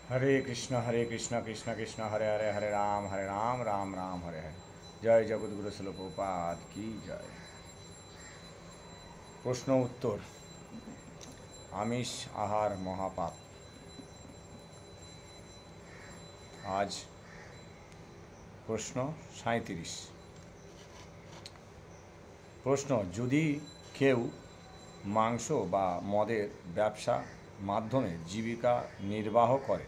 हरे कृष्ण कृष्ण कृष्ण हरे हरे हरे राम राम राम हरे हरे। जय जगद्गुरु शिल प्रभुपाद की जय। প্রশ্ন উত্তর। আমিষ আহার মহাপাপ। আজ প্রশ্ন 37। প্রশ্ন, যদি কেউ মাংস বা মদের ব্যবসা মাধ্যমে জীবিকা নির্বাহ করে,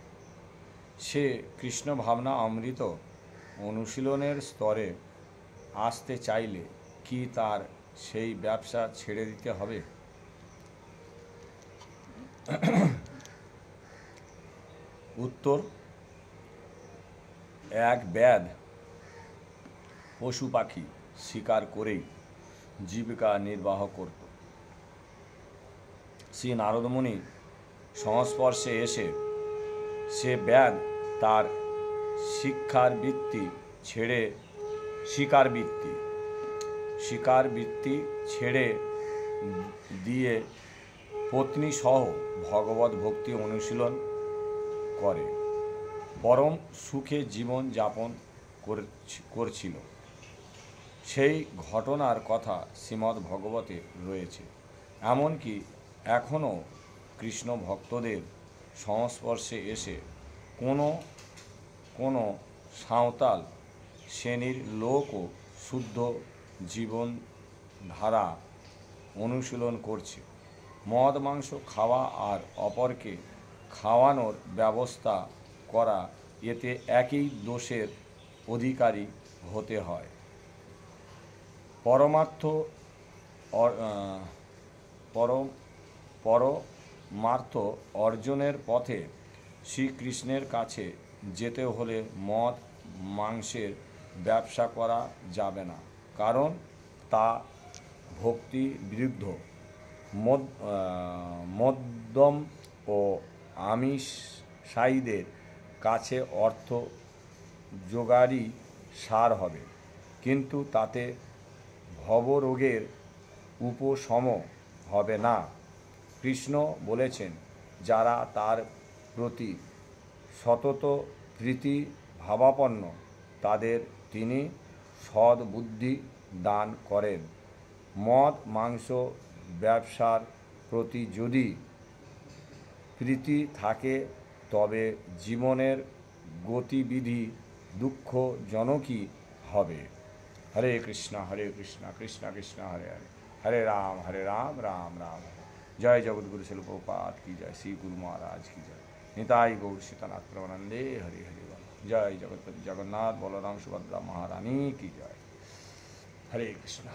সে কৃষ্ণ ভাবনা অমৃত অনুশীলনের স্তরে আসতে চাইলে কি তার সেই ব্যবসা ছেড়ে দিতে হবে? উত্তর, এক ব্যাধ পশু পাখি শিকার করেই জীবিকা নির্বাহ করত। শ্রী নারদমুনি সংস্পর্শে এসে সে ব্যাধ তার শিকার বৃত্তি ছেড়ে দিয়ে পত্নী সহ ভগবত ভক্তি অনুশীলন করে পরম সুখে জীবন যাপন করছিল। সেই ঘটনার কথা শ্রীমদ্ ভগবতে রয়েছে। এমনকি এখনও কৃষ্ণ ভক্তদের সংস্পর্শে এসে কোনো সাঁওতাল শ্রেণীর লোকও শুদ্ধ জীবনধারা অনুশীলন করছে। মদ মাংস খাওয়া আর অপরকে খাওয়ানোর ব্যবস্থা করা, এতে একই দোষের অধিকারী হতে হয়। পরমার্থ অর্জনের পথে শ্রীকৃষ্ণের কাছে যেতে হলে মদ মাংসের ব্যবসা করা যাবে না, কারণ তা ভক্তি বিরুদ্ধ। মদ্যম ও আমিষায়ীদের কাছে অর্থ জোগাড়ই সার হবে, কিন্তু তাতে ভবরোগের উপশম হবে না। কৃষ্ণ বলেছেন, যারা তার প্রতি সতত প্রীতি ভাবাপন্ন তাদের তিনি সদ্বুদ্ধি দান করেন। মদ মাংস ব্যবসার প্রতি যদি প্রীতি থাকে, তবে জীবনের গতিবিধি দুঃখজনকই হবে। হরে কৃষ্ণ কৃষ্ণ কৃষ্ণ হরে হরে, হরে রাম রাম রাম হরে। জয় জগদ্গুরু শিল প্রভুপাদ কি জয়, শ্রী গুরু মহারাজ কি জয়। নিতাই গৌর সীতানাথ প্রভুনন্দে হরি হরি বল। জয় জগৎপতি জগন্নাথ বলরাম সুভদ্রা মহারানী কি জয়। হরে কৃষ্ণ।